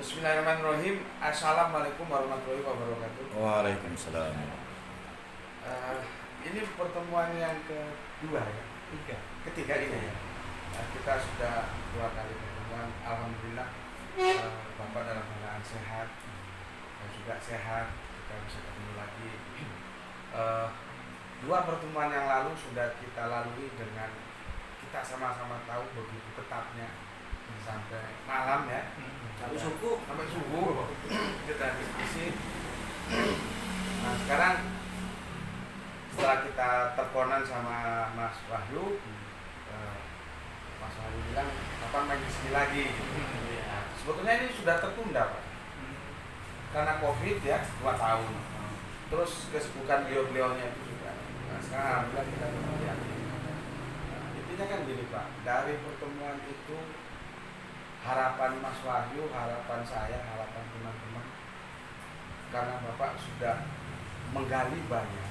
Bismillahirrahmanirrahim. Assalamualaikum warahmatullahi wabarakatuh. Waalaikumsalam. Eh, ini pertemuan yang kedua ya, ketiga ini ya. Kita sudah dua kali pertemuan. Alhamdulillah Bapak dalam keadaan sehat dan juga sehat. Kita bisa ketemu lagi. Dua pertemuan yang lalu sudah kita lalui dengan kita sama-sama tahu begitu ketatnya sampai malam ya. Sampai subuh kita diskusi. Nah sekarang setelah kita teleponan sama Mas Wahyu, Mas Wahyu bilang kapan main di sini lagi. Nah, sebetulnya ini sudah tertunda Pak, karena COVID ya 2 tahun. Terus kesibukan beliau-beliaunya itu juga. Nah sekarang alhamdulillah kita kembali lagi. Nah, intinya kan gini Pak, dari pertemuan itu harapan Mas Wahyu, harapan saya, harapan teman-teman, karena Bapak sudah menggali banyak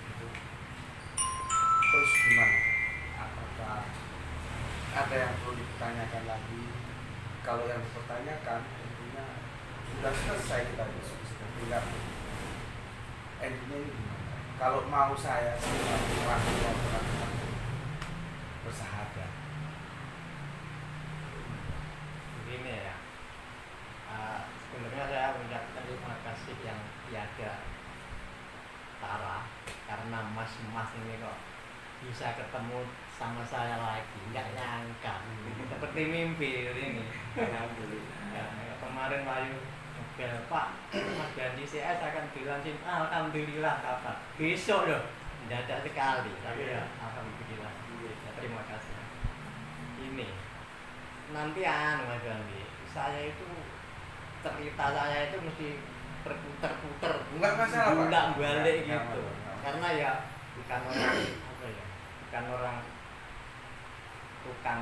gitu. Terus gimana? Apakah ada yang perlu dipertanyakan lagi? Kalau yang dipertanyakan tentunya sudah selesai kita diskusi, tinggal endingnya ini gimana? Kalau mau saya Mas Wahyu dan teman-teman bersahabat. Begini ya, sebenarnya saya mengucapkan terima kasih yang tiada tara karena mas-mas ini kok bisa ketemu sama saya lagi, nggak nyangka seperti mimpi ini. Ya, kemarin Wahyu Pak Mas Gandhi CS akan dilansin, alhamdulillah kapan besok loh, tidak ada sekali, tapi ya alhamdulillah ya, terima kasih. Ini nanti Mas Gandhi, saya itu cerita saya itu mesti berputar-putar, Enggak masalah Pak. Enggak balik Enggak gitu. masalah. Karena ya bukan orang apa ya, bukan orang tukang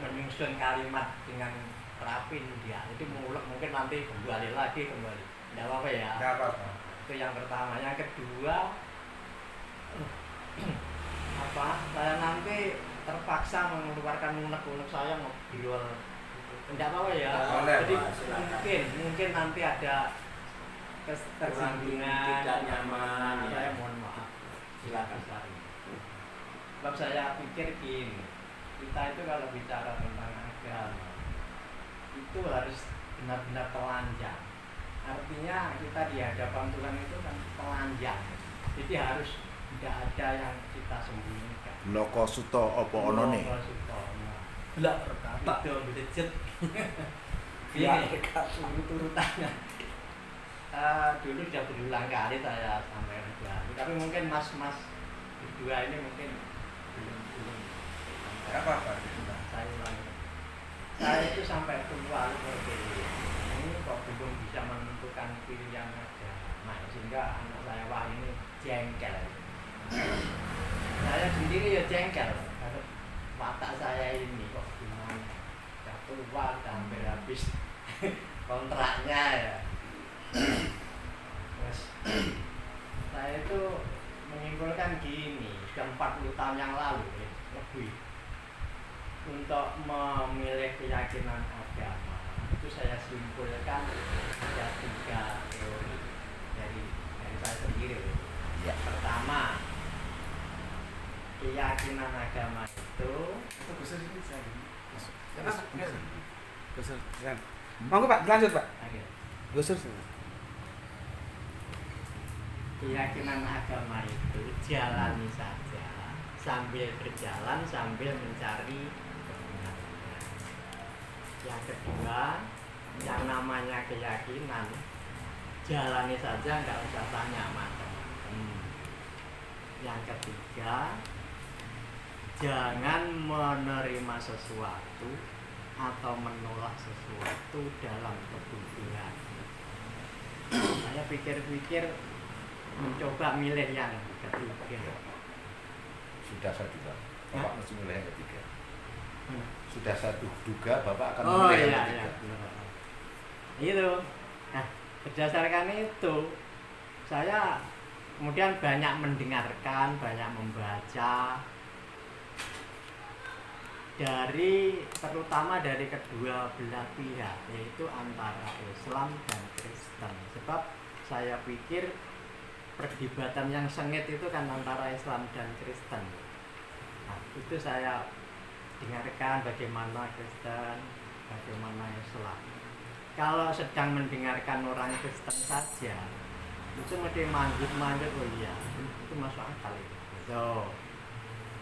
menyusun kalimat dengan rapin dia. Itu muluk mungkin nanti kembali. Enggak apa-apa ya. Enggak apa-apa. Itu yang pertama. Yang kedua saya nanti terpaksa mengeluarkan unek-unek saya ngobrol. Enggak apa-apa ya. Boleh, Jadi Pak, mungkin nanti ada tersinggungan, tidak nyaman, ya. Saya mohon maaf. Silakan. Sebab saya pikir gini, kita itu kalau bicara tentang agama itu harus benar-benar telanjang. Artinya kita di hadapan Tuhan itu kan telanjang. Jadi harus tidak ada yang kita sembunyikan. Loko suto opo onone. Belak berkata itu belejet. Ini urut-urutannya. Dulu sudah berulang kali saya sampaikan juga. Tapi mungkin mas-mas berdua ini mungkin belum. Enggak apa-apa. Saya ulangi. Saya itu sampai tua seperti ini kok belum bisa menentukan pilihan agama, sehingga anak saya wah ini jengkel. Saya sendiri ya jengkel. Kalau watak saya ini kok gimana? Sudah tua, sudah hampir habis kontraknya ya. Terus saya itu menyimpulkan gini, sudah 40 tahun yang lalu ya, lebih, untuk memilih keyakinan agama itu saya simpulkan ada 3 teori dari saya sendiri. Ya. Pertama, keyakinan agama itu Besar ini saya. Besar. Monggo Pak, lanjut Pak. Besar. keyakinan agama itu jalani saja sambil berjalan sambil mencari kebenaran. Yang kedua, yang namanya keyakinan jalani saja, nggak usah tanya macam-macam. Yang ketiga, jangan menerima sesuatu atau menolak sesuatu dalam kebutuhan. Saya pikir-pikir mencoba milih yang ketiga. Sudah saya duga. Hah? Bapak mesti milih yang ketiga. Sudah saya duga Bapak akan Oh memilih iya, yang iya. ketiga. Itu. Nah, berdasarkan itu saya kemudian banyak mendengarkan, banyak membaca. terutama dari kedua belah pihak, yaitu antara Islam dan Kristen. Sebab saya pikir perdebatan yang sengit itu kan antara Islam dan Kristen. Nah, itu saya dengarkan bagaimana Kristen, bagaimana Islam. Kalau sedang mendengarkan orang Kristen saja, itu mesti manjut-manjut, oh iya, itu masuk akal itu. So,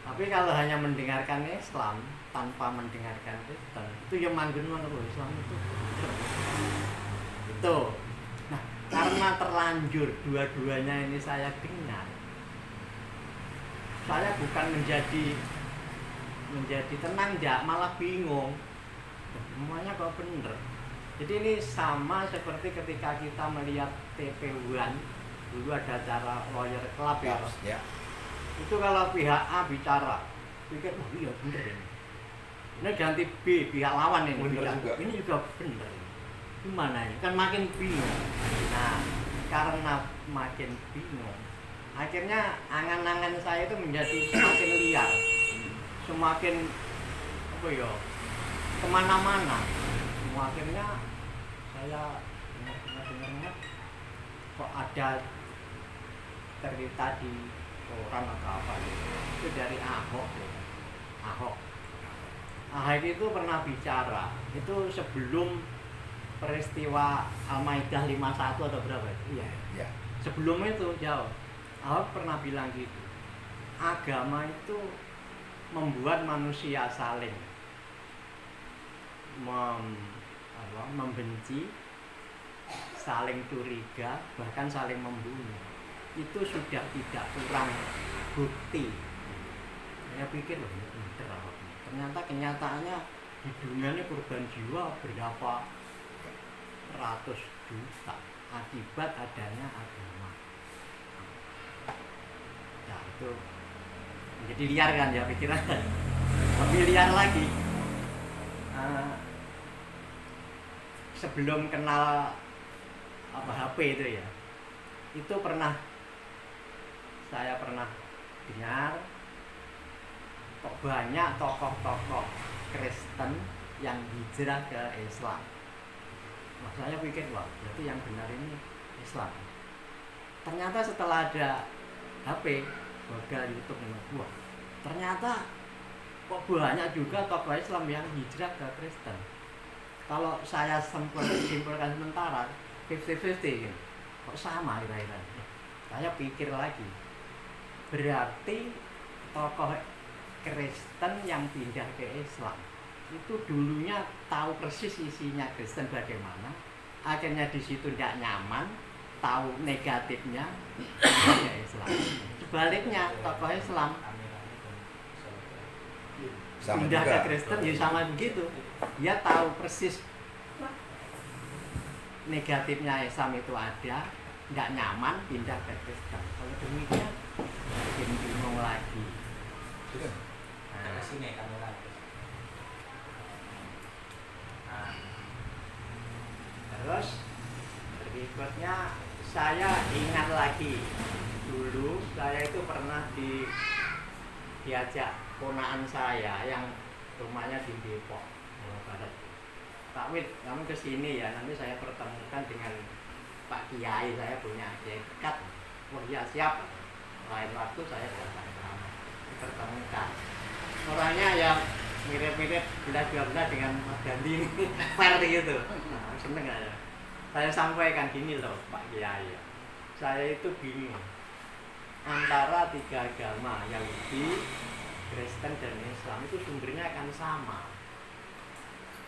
tapi kalau hanya mendengarkan Islam tanpa mendengarkan Kristen, itu ya manjut-manjut, oh Islam itu. Itu. Nah, karena terlanjur dua-duanya ini saya dengar, saya bukan menjadi tenang ya, malah bingung. Semuanya kok bener. Jadi ini sama seperti ketika kita melihat TP1, dulu ada acara lawyer club ya. Itu kalau pihak A bicara, pikir oh iya bener ini. Ini ganti B, pihak lawan ini bicara, ini juga bener. Gimana ini? Kan makin bingung. Nah, karena makin bingung, akhirnya angan-angan saya itu menjadi semakin liar, semakin kemana-mana. Akhirnya saya dengar kok ada cerita di koran atau apa itu dari Ahok itu pernah bicara itu sebelum peristiwa Al-Maidah 51 atau berapa itu? Iya. Sebelum itu jauh Ahok pernah bilang gitu, agama itu membuat manusia saling membenci, saling curiga, bahkan saling membunuh. Itu sudah tidak kurang bukti. Saya pikir loh, ternyata kenyataannya di dunia ini korban jiwa berapa ratus juta akibat adanya agama. Nah itu menjadi liar kan ya pikiran. Lebih liar lagi. Sebelum kenal HP itu ya, itu saya pernah dengar kok banyak tokoh-tokoh Kristen yang hijrah ke Islam. Nah, saya pikir wah berarti yang benar ini Islam. Ternyata setelah ada HP, buka YouTube, wah ternyata kok banyak juga tokoh Islam yang hijrah ke Kristen. Kalau saya simpulkan sementara 50-50 gitu. Kok sama kira-kira. Saya pikir lagi, berarti tokoh Kristen yang pindah ke Islam itu dulunya tahu persis isinya Kristen bagaimana, akhirnya di situ tidak nyaman, tahu negatifnya, pindah ke Islam. Sebaliknya tokoh Islam pindah ke Kristen ya sama begitu, dia tahu persis negatifnya Islam itu ada, nggak nyaman, pindah ke Kristen. Kalau demikian bikin bingung lagi. Sini kamera. Terus berikutnya saya ingat lagi dulu saya itu pernah diajak ponakan saya yang rumahnya di Depok, Jawa Barat. Pak Wid, kamu kesini ya, nanti saya pertemukan dengan Pak Kiai, saya punya kiai dekat. Oh iya siap, lain waktu saya datang ke sana, dipertemukan. Orangnya yang mirip-mirip bila-bila dengan Mas Gandhi, fair gitu. Nah, seneng gak ya? Saya sampaikan gini loh Pak Kiai, saya itu bingung antara tiga agama, Yahudi, Kristen dan Islam itu sumbernya akan sama,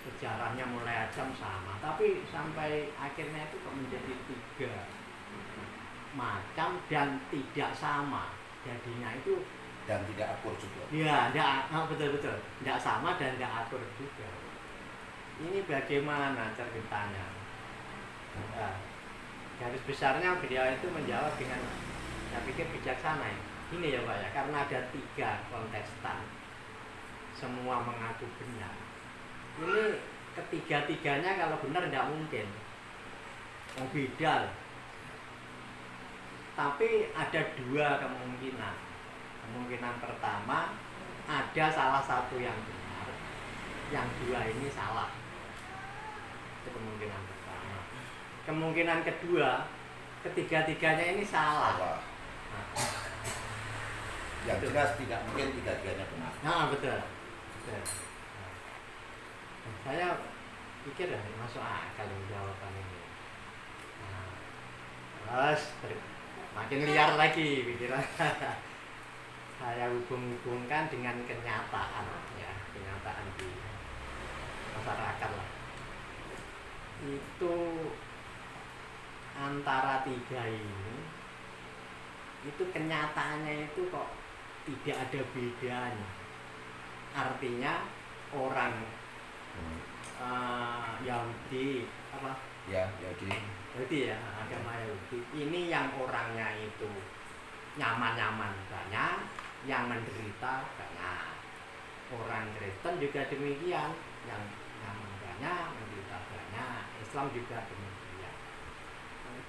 sejarahnya mulai ajam sama, tapi sampai akhirnya itu kok menjadi tiga macam dan tidak sama, jadinya itu dan tidak akur juga. Ya, betul-betul, tidak sama dan tidak akur juga. Ini bagaimana ceritanya? Nah, garis besarnya beliau itu menjawab dengan, saya pikir bijaksana ya. Ini ya Pak ya, karena ada tiga kontestan, semua mengaku benar. Ini ketiga-tiganya kalau benar tidak mungkin, beda. Tapi ada dua kemungkinan. Kemungkinan pertama, ada salah satu yang benar. yang dua ini salah. Itu kemungkinan pertama. Kemungkinan kedua, ketiga-tiganya ini salah. Nah, Yang betul. jelas tidak mungkin tiga-tiganya benar. Nah, betul. Betul. Nah, saya pikir ya masuk akal yang jawaban ini. Nah, terus makin liar lagi pikiran. Saya hubung-hubungkan dengan kenyataan, ya, kenyataan di masyarakat lah. Itu antara tiga ini, itu kenyataannya itu kok tidak ada bedanya. Artinya orang Yahudi apa? Ya, jadi Yahudi ya, agama Yahudi. Ini yang orangnya itu nyaman-nyaman banyak, yang menderita banyak. Orang Kristen juga demikian, yang nyaman banyak, menderita banyak. Islam juga demikian.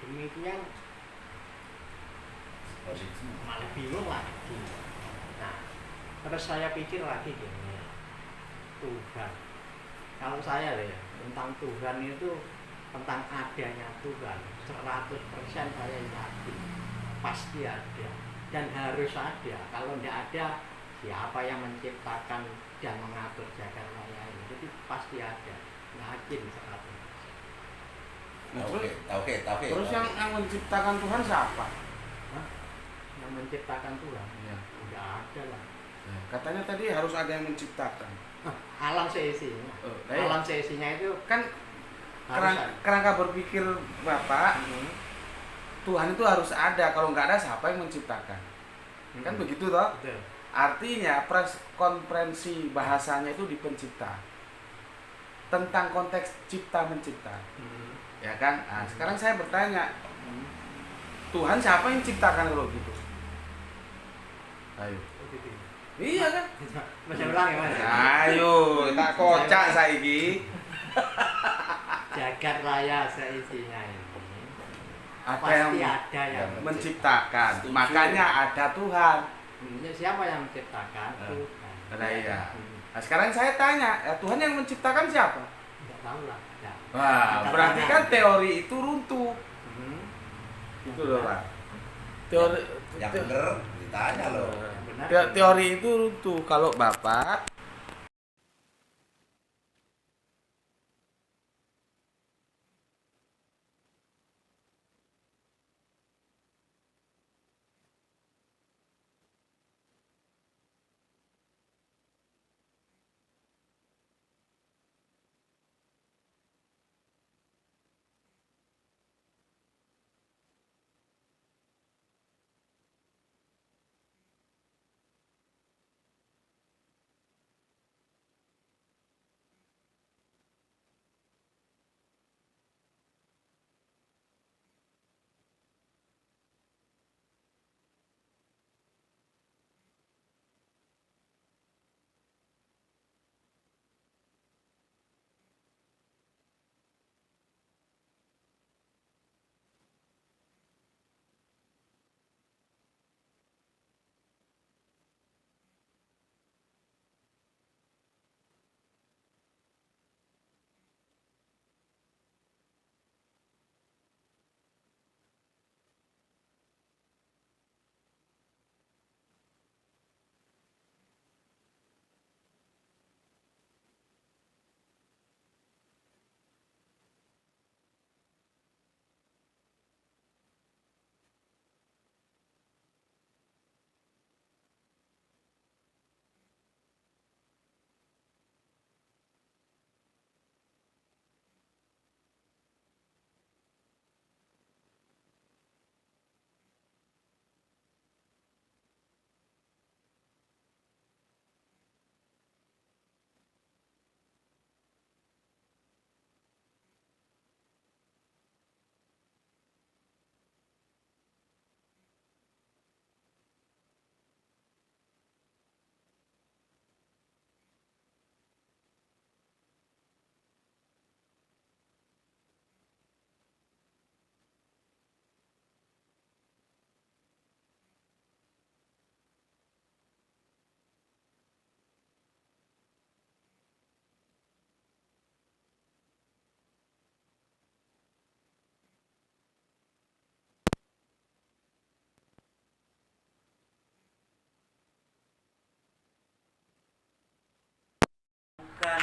Demikian malah bingung lagi. Nah, terus saya pikir lagi gini, Tuhan. Kalau saya ya tentang Tuhan itu, tentang adanya Tuhan 100% saya yakin pasti ada dan harus ada. Kalau tidak ada, siapa yang menciptakan dan mengatur jagat raya ini? Jadi pasti ada, yakin 100%. Oke. Terus yang menciptakan Tuhan siapa? Hah? Yang menciptakan Tuhan? Ya. Tidak ada lah. Katanya tadi harus ada yang menciptakan. Alam seisinya. Alam seisinya itu Kan kerangka berpikir Bapak, Tuhan itu harus ada. Kalau nggak ada, siapa yang menciptakan? Kan begitu toh? Betul. Artinya konferensi bahasanya itu di pencipta. Tentang konteks cipta mencipta. Ya kan? Nah, sekarang saya bertanya, Tuhan siapa yang ciptakan kalau gitu? Ayo. Iya kan? Masih ulang ya Mas? Ayo, tak kocak saiki. Jagat raya seisinya ini Ada pasti yang ada yang menciptakan. Setuju. Makanya ada Tuhan. Siapa yang menciptakan? Tuhan. Nah, iya. Nah, sekarang saya tanya, ya, Tuhan yang menciptakan siapa? Tidak tahu lah. Tidak. Wah, Kita berarti tanya. kan teori itu runtuh. Itu loh, Pak. Teori yang bener ditanya loh. Benar. teori itu runtuh kalau Bapak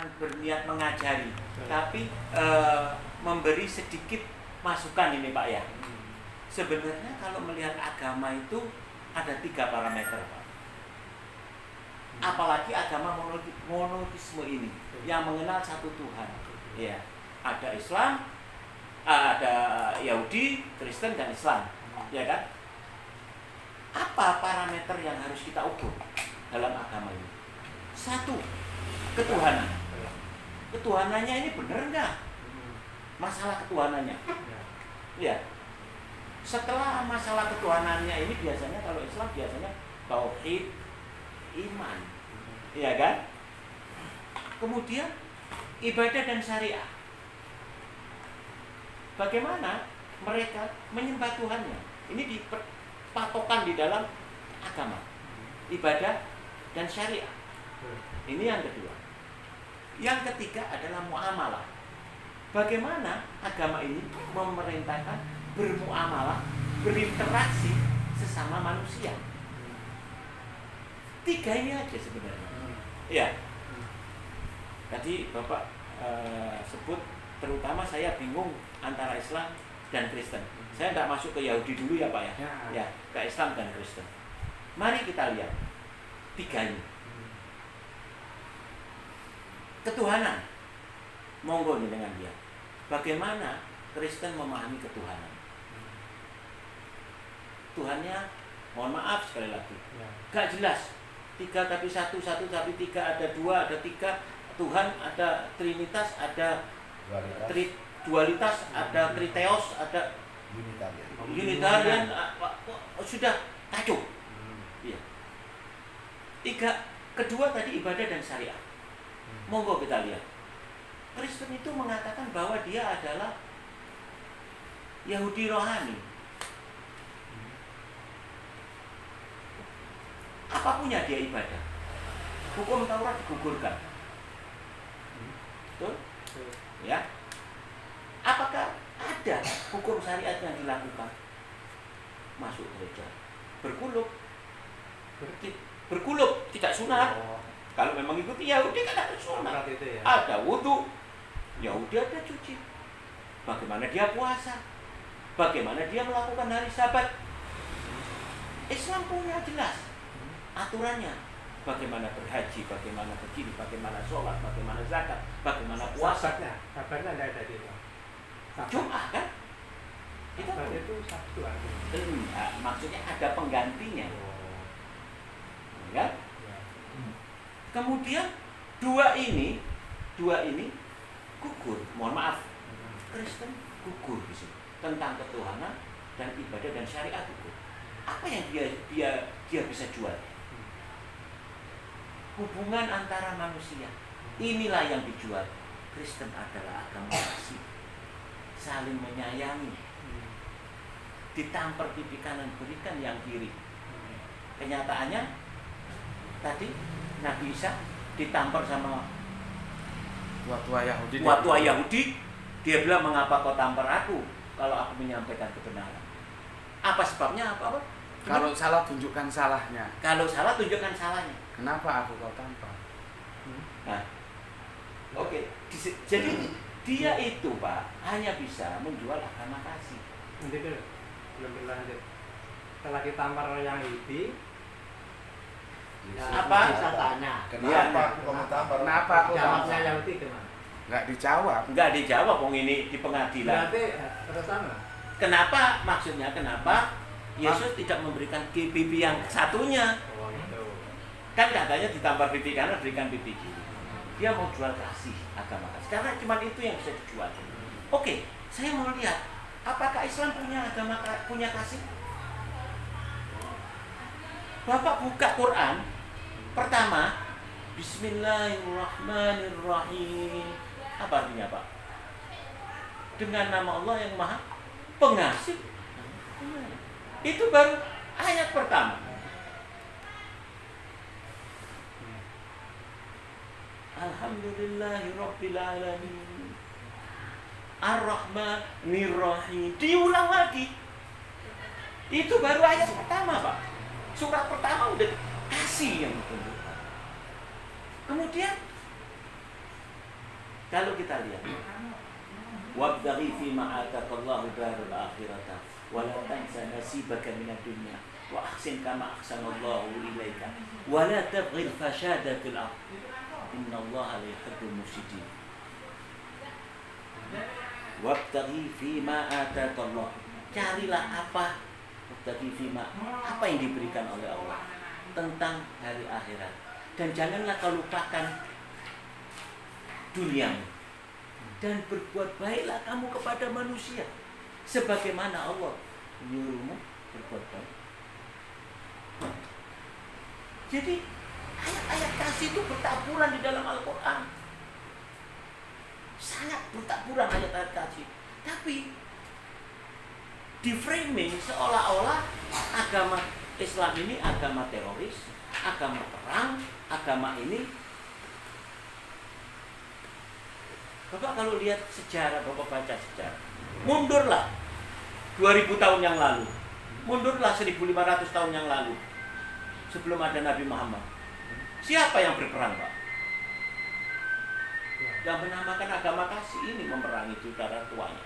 bukan berniat mengajari, tapi memberi sedikit masukan ini Pak ya. Sebenarnya kalau melihat agama itu ada 3 parameter Pak. Apalagi agama monoteisme ini yang mengenal satu Tuhan. Ya, ada Islam, ada Yahudi, Kristen dan Islam, ya kan? Apa parameter yang harus kita ukur dalam agama ini? 1, ketuhanan. Ketuhanannya ini benar nggak? Masalah ketuhanannya. Ya. Setelah masalah ketuhanannya ini biasanya kalau Islam biasanya tauhid, iman, ya kan? Kemudian ibadah dan syariah. Bagaimana mereka menyembah Tuhannya? Ini dipatokan di dalam agama, ibadah dan syariah. Ini yang kedua. Yang ketiga adalah muamalah. Bagaimana agama ini memerintahkan bermuamalah, berinteraksi sesama manusia. 3 ini aja sebenarnya. Ya. Tadi Bapak sebut, terutama saya bingung antara Islam dan Kristen. Saya tidak masuk ke Yahudi dulu ya Pak ya. Ya, ke Islam dan Kristen. Mari kita lihat 3 ini. Ketuhanan. Monggo nih dengan dia. Bagaimana Kristen memahami ketuhanan? Tuhannya, mohon maaf sekali lagi, gak jelas. 3 tapi 1, 1 tapi 3, ada 2, ada 3. Tuhan ada trinitas, ada dualitas, ada triteos, ada unitarian. Sudah kacau. Iya. 3, kedua tadi ibadah dan syariah. Monggo kita lihat. Kristen itu mengatakan bahwa dia adalah Yahudi rohani. Apa punya dia ibadah? Hukum Taurat digugurkan. Betul? Ya. Apakah ada hukum syariat yang dilakukan? Masuk gereja, berkulub, berkulub, tidak sunat. Kalau memang ikuti Yahudi kan ada sunat, ada wudhu. Yahudi ada cuci. Bagaimana dia puasa? Bagaimana dia melakukan hari Sabat? Islam punya jelas aturannya. Bagaimana berhaji, bagaimana begini, bagaimana sholat, bagaimana zakat, bagaimana puasa. Sabatnya tidak ada di Islam. Jumat kan? Sabat itu Sabtu. Maksudnya ada penggantinya. Ya? Kemudian dua ini gugur. Mohon maaf, Kristen gugur di sini tentang ketuhanan dan ibadah dan syariat gugur. Apa yang dia bisa jual? Hubungan antara manusia. Inilah yang dijual. Kristen adalah agama kasih, saling menyayangi, ditampar pipi kanan, berikan yang kiri. Kenyataannya tadi Nabi Isa ditampar sama tua Yahudi. Dia bilang, mengapa kau tampar aku kalau aku menyampaikan kebenaran? Apa sebabnya? Apa? Kalau salah tunjukkan salahnya. Kalau salah tunjukkan salahnya. Kenapa aku kau tampar? Nah, oke. Jadi dia itu Pak hanya bisa menjual agama kasih. Nanti dulu, belum berlanjut. Setelah ditampar oleh yang Yahudi, Apa? Bisa tanya. Kenapa kau tampar? Kenapa aku Jawabnya tampar? Yahudi gimana? Nggak dijawab. Enggak dijawab wong ini di pengadilan. Berarti terus sama. Kenapa? Maksudnya kenapa Yesus tidak memberikan pipi yang satunya? Oh itu. Kan katanya ditampar pipi kanan, berikan pipi kiri. Dia mau jual kasih, agama kasih. Karena cuma itu yang bisa dijual. Oke, saya mau lihat apakah Islam punya kasih? Bapak buka Quran, pertama Bismillahirrahmanirrahim. Apa artinya Pak? Dengan nama Allah yang Maha Pengasih. Itu baru ayat pertama. Alhamdulillahirabbil alamin. Ar-Rahmanir-Rahim. Diulang lagi. Itu baru ayat pertama, Pak. Surat pertama udah kasih yang ditunjukkan. Kemudian Kalau kita lihat, wabtaghi fima ataqallahu darul akhirata wa la tansa nasibaka minad dunya wa ahsin kama ahsanallahu ilaika wa la tabghil fasada fil ardh innallaha la yuhibbul mufsidin. Wabtaghi fima ataqallah, carilah apa, wabtaghi fima, apa yang diberikan oleh Allah tentang hari akhirat, dan janganlah kau lupakan duniamu, dan berbuat baiklah kamu kepada manusia sebagaimana Allah menyuruhmu berbuat baik. Jadi ayat-ayat kasih itu bertaburan di dalam Al-Quran, sangat bertaburan ayat-ayat kasih. Tapi di framing seolah-olah agama Islam ini agama teroris, agama perang, agama ini. Bapak kalau lihat sejarah, Bapak baca sejarah, mundurlah 2000 tahun yang lalu, mundurlah 1500 tahun yang lalu, sebelum ada Nabi Muhammad. Siapa yang berperang, Pak? Yang menamakan agama kasih ini memerangi saudara tuanya.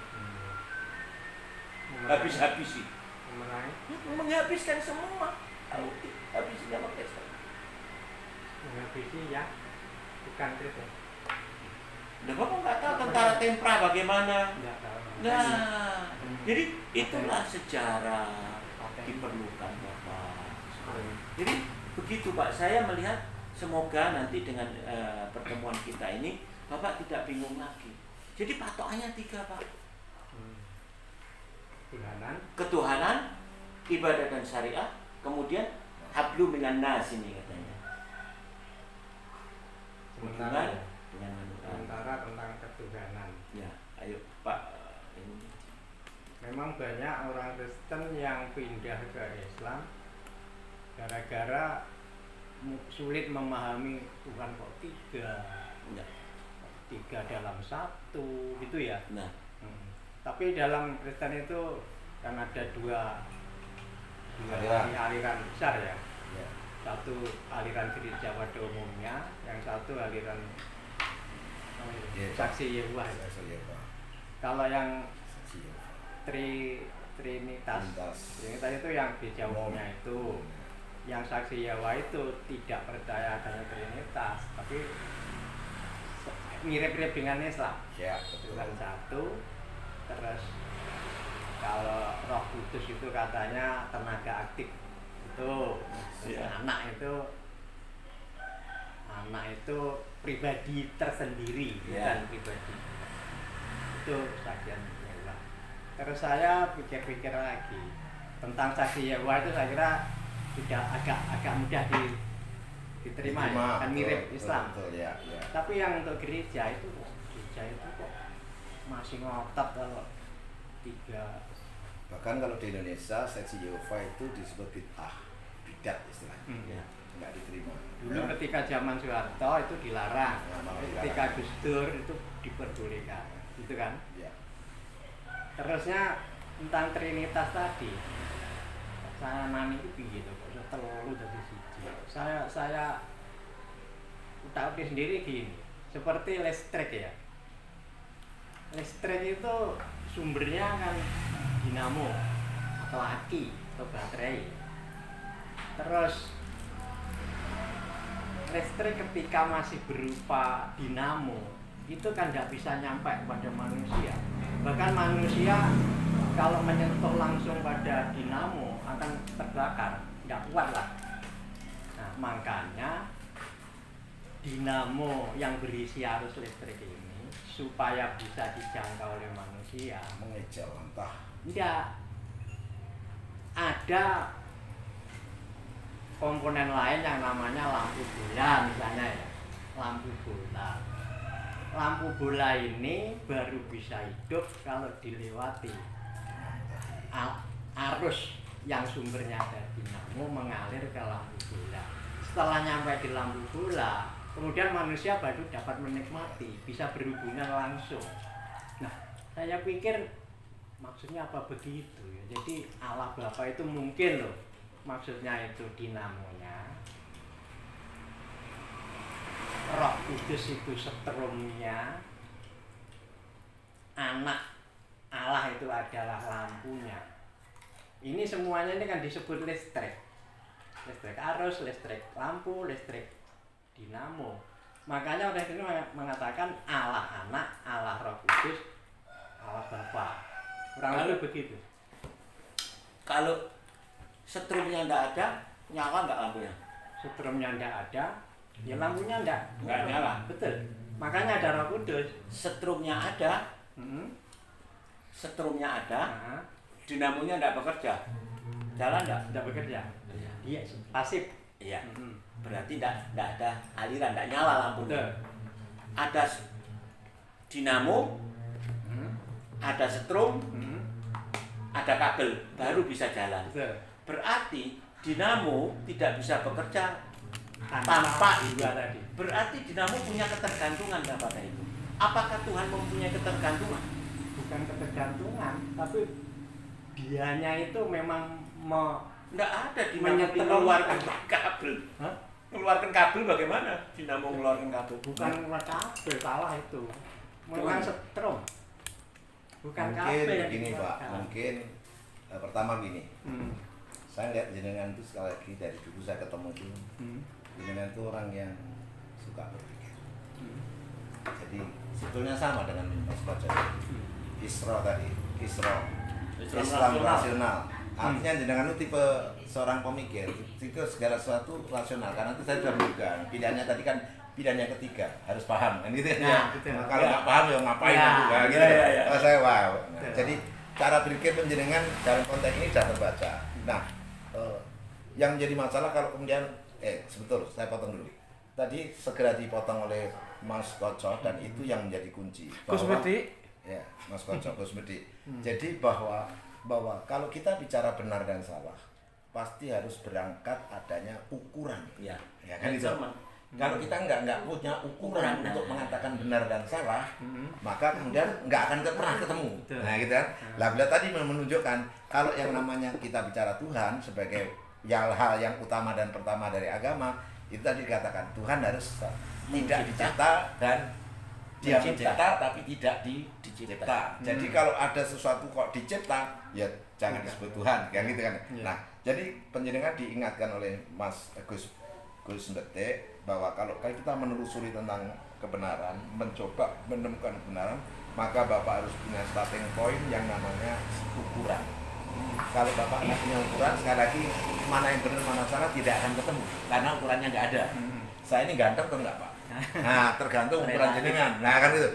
Habis-habisi. Menghabiskan semua. Habisnya Kristen. Menghabisi ya, bukan Kristen. Nah, Bapak nggak tahu tentara tempra bagaimana? Nggak tahu. Nah, jadi itulah sejarah diperlukan, Bapak. Jadi begitu, Pak. Saya melihat semoga nanti dengan pertemuan kita ini Bapak tidak bingung lagi. Jadi patokannya 3, Pak. Ketuhanan, ibadah dan syariah, kemudian hablu minan nas ini katanya. Hubungan dengan sementara tentang ketuhanan. Ya, ayo Pak. Ini. Memang banyak orang Kristen yang pindah ke Islam gara-gara sulit memahami Tuhan kok 3. Ya. 3 dalam 1 gitu ya. Nah, tapi dalam Kristen itu kan ada dua aliran besar ya. Ya. Satu aliran gereja pada umumnya, yang satu aliran saksi Yehova. Kalau yang Trinitas itu yang gereja umumnya itu, yang saksi Yehova itu tidak percaya adanya Trinitas, tapi mirip-mirip dengan Islam. Ya, Tuhan satu, terus kalau Roh Kudus itu katanya tenaga aktif itu, anak itu pribadi tersendiri, bukan pribadi. Itu saksian Yehova. Terus saya pikir-pikir lagi tentang saksi Yehova itu, saya kira sudah agak mudah diterima ya, kan mirip Islam. Betul, ya. Tapi yang untuk gereja itu kok masih ngotot kalau 3. Bahkan kalau di Indonesia saksi Yehova itu disebut bidat istilahnya. Nggak diterima. Dulu ketika zaman Soeharto itu dilarang, ketika Gus Dur itu diperbolehkan, gitu kan? Ya. Terusnya tentang Trinitas tadi, saya nani itu begitu, kok terlalu dari siji. Saya tahu sendiri gini, seperti listrik ya. Listrik itu sumbernya kan dinamo atau aki atau baterai. Terus listrik ketika masih berupa dinamo itu kan nggak bisa nyampe kepada manusia. Bahkan manusia kalau menyentuh langsung pada dinamo akan terbakar, nggak kuat lah. Nah, makanya dinamo yang berisi arus listrik ini supaya bisa dijangkau oleh manusia, Mengejar lantah. tidak ada komponen lain yang namanya lampu bola misalnya ya, lampu bola. Lampu bola ini baru bisa hidup kalau dilewati arus yang sumbernya dari dinamo mengalir ke lampu bola. Setelah nyampe di lampu bola, kemudian manusia baru dapat menikmati, bisa berhubungan langsung. Nah, saya pikir maksudnya apa begitu ya. Jadi Allah Bapa itu mungkin loh, maksudnya itu dinamonya. Roh Kudus itu setrumnya, anak Allah itu adalah lampunya. Ini semuanya ini kan disebut listrik. Listrik arus, listrik lampu, listrik dinamo. Makanya oleh itu mengatakan Allah Anak, Allah Roh Kudus, Allah Bapa. Kurang lebih begitu. Kalau setrumnya enggak ada, nyala enggak lampunya? Setrumnya enggak ada, ya lampunya enggak nyala. Betul. Makanya ada Roh Kudus. Setrumnya ada, setrumnya ada, dinamonya enggak bekerja. Jalan enggak bekerja. Iya, pasif. Iya. Berarti enggak ada aliran, enggak nyala lampunya. Ada dinamo, ada setrum, ada kabel, baru bisa jalan. Berarti dinamo tidak bisa bekerja tanpa itu. Berarti dinamo punya ketergantungan kepada itu. Apakah Tuhan mempunyai ketergantungan? Bukan ketergantungan, tapi dianya itu memang Enggak ada dinamo mengeluarkan kabel. Mengeluarkan kabel bagaimana? Dinamo mengeluarkan kabel. Bukan kabel, salah itu. Memang setrum. Bukan mungkin kabel yang gini Pak, dikeluarkan. mungkin pertama gini, saya lihat jenengan itu sekali lagi dari dulu saya ketemu itu, jenengan itu orang yang suka berpikir. Jadi sebetulnya sama dengan Mas Baca. Isra tadi, Islam rasional. Artinya jenengan itu tipe seorang pemikir, itu segala sesuatu rasional. Karena itu saya sudah menduga. Pilihannya tadi kan pilihannya ketiga, harus paham kan gitu ya. Kalau nggak paham ya ngapain juga gitu. Oh, saya wow. Nah, jadi cara berpikir penjenengan dalam konteks ini sudah terbaca. Nah, yang menjadi masalah kalau kemudian sebetul saya potong dulu. Tadi segera dipotong oleh Mas Koco dan itu yang menjadi kunci. Gus Bedi. Ya, Mas Koco, Gus Bedi. Jadi bahwa kalau kita bicara benar dan salah, pasti harus berangkat adanya ukuran. Ya, Kan itu. Kalau kita nggak punya ukuran untuk mengatakan benar dan salah, maka kemudian nggak akan pernah ketemu. Nah, gitu kan. Lah, bila tadi menunjukkan kalau yang namanya kita bicara Tuhan sebagai hal yang utama dan pertama dari agama, itu tadi dikatakan Tuhan harus tidak dicipta dan dia mencipta tapi tidak dicipta. Jadi kalau ada sesuatu kok dicipta, ya jangan disebut Tuhan, kan gitu kan. Nah, jadi penjenengan diingatkan oleh Mas Gus Bete bahwa kalau kita menelusuri tentang kebenaran, mencoba menemukan kebenaran, maka Bapak harus punya starting point yang namanya ukuran. Kalau Bapak nggak punya ukuran, sekali lagi mana yang benar mana salah tidak akan ketemu karena ukurannya nggak ada. Saya ini ganteng atau enggak Pak? Nah, tergantung ukuran jenengan. Nah, kan itu.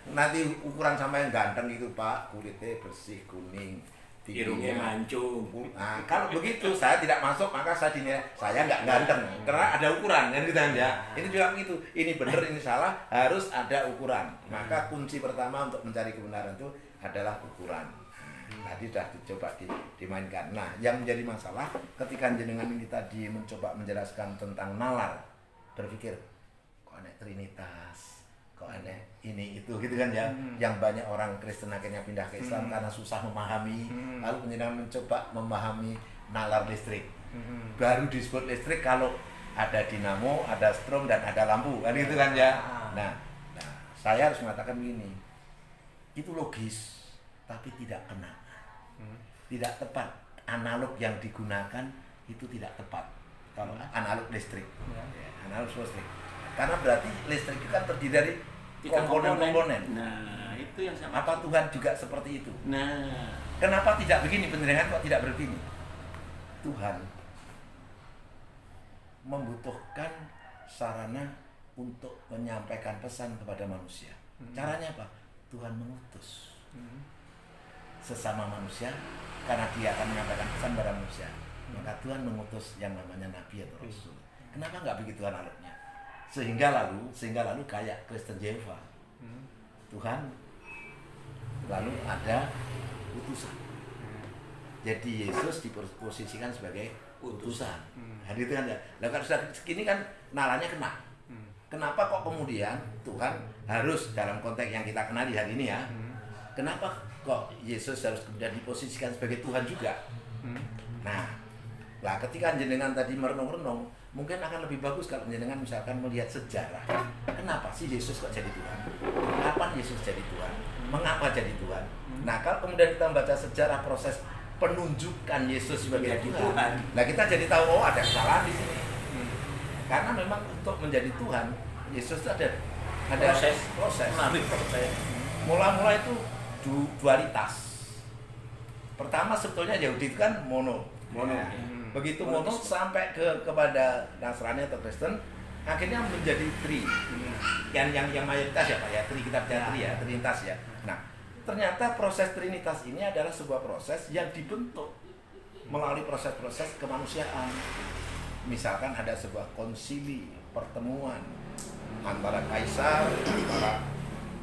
Nanti ukuran sama yang ganteng itu Pak, kulitnya bersih kuning, hidungnya mancung. Nah, kalau begitu saya tidak masuk, maka saya dinilai saya nggak ganteng karena ada ukuran kan gitu kan ya. Ini juga begitu. Ini benar, ini salah, harus ada ukuran. Maka kunci pertama untuk mencari kebenaran itu adalah ukuran. Tadi sudah dicoba dimainkan. Nah, yang menjadi masalah ketika jenengan ini tadi mencoba menjelaskan tentang nalar, berpikir kok aneh Trinitas, kok aneh ini itu gitu kan ya. Yang banyak orang Kristen akhirnya pindah ke Islam karena susah memahami. Lalu penjenengan mencoba memahami nalar listrik. Baru disebut listrik kalau ada dinamo, ada strom dan ada lampu kan gitu kan ya. Nah, saya harus mengatakan begini. Itu logis tapi tidak kena. Tidak tepat. Analog yang digunakan itu tidak tepat. Kalau analog listrik. Analog listrik. Karena berarti listrik itu kan terdiri dari komponen-komponen. Nah, itu yang sama. Apa Tuhan juga seperti itu? Nah, Kenapa tidak begini? Penjenengan kok tidak begini? Tuhan membutuhkan sarana untuk menyampaikan pesan kepada manusia. Caranya apa? Tuhan mengutus sesama manusia karena dia akan menyampaikan pesan pada manusia. Maka Tuhan mengutus yang namanya nabi atau rasul. Kenapa nggak begitu analognya? Sehingga lalu kayak Kristen Jehovah. Tuhan lalu ada utusan. Jadi Yesus diposisikan sebagai utusan. Hari itu kan ya. Lah kalau sudah segini kan nalarnya kena. Kenapa kok kemudian Tuhan harus dalam konteks yang kita kenali hari ini ya? Kenapa kok Yesus harus kemudian diposisikan sebagai Tuhan juga? Nah, ketika jenengan tadi merenung-renung, mungkin akan lebih bagus kalau jenengan misalkan melihat sejarah. Kenapa sih Yesus kok jadi Tuhan? kapan Yesus jadi Tuhan, mengapa jadi Tuhan. Nah, kalau kemudian kita membaca sejarah proses penunjukan Yesus sebagai Tuhan, nah kita jadi tahu ada kesalahan di sini. Karena memang untuk menjadi Tuhan, Yesus itu ada proses. Mula-mula itu dualitas. Pertama sebetulnya Yahudi itu kan mono. Begitu mono sampai kepada Nasrani atau Kristen, akhirnya menjadi tri. Yang mayoritas ya Pak ya, tri, kita bicara tri ya, trinitas ya. Nah, ternyata proses trinitas ini adalah sebuah proses yang dibentuk melalui proses-proses kemanusiaan. Misalkan ada sebuah konsili, pertemuan antara kaisar, antara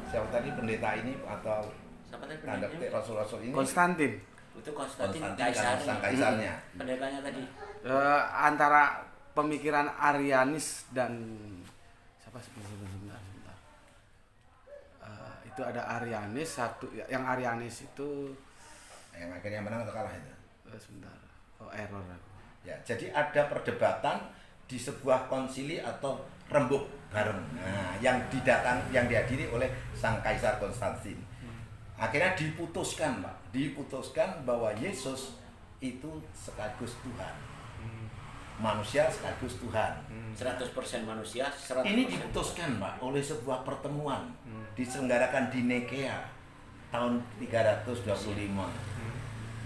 siapa tadi pendeta ini atau tanda petik rasul-rasul ini, Konstantin. Itu Konstantin sang kaisarnya. Pendetanya tadi. Antara pemikiran Arianis dan siapa sebentar. Itu ada Arianis satu, yang Arianis itu yang akhirnya menang atau kalah itu? Sebentar. Error aku. Ya, jadi ada perdebatan di sebuah konsili atau rembuk bareng. Nah, yang dihadiri oleh sang kaisar Konstantin. Akhirnya diputuskan bahwa Yesus itu sekaligus Tuhan. Manusia sekaligus Tuhan. 100% manusia, 100%. Ini diputuskan, Pak, oleh sebuah pertemuan diselenggarakan di Nikea tahun 325.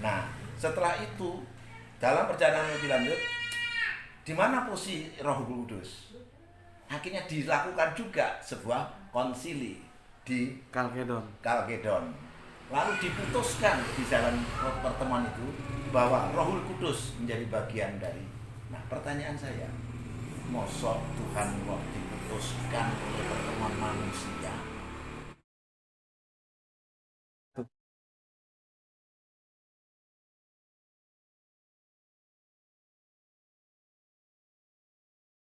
Nah, setelah itu dalam perjalanan lebih lanjut, di mana posisi Roh Kudus? Akhirnya dilakukan juga sebuah konsili di Kalkedon. Lalu diputuskan di dalam pertemuan itu bahwa Roh Kudus menjadi bagian dari. Nah, pertanyaan saya, mosok Tuhan kok diputuskan oleh pertemuan manusia?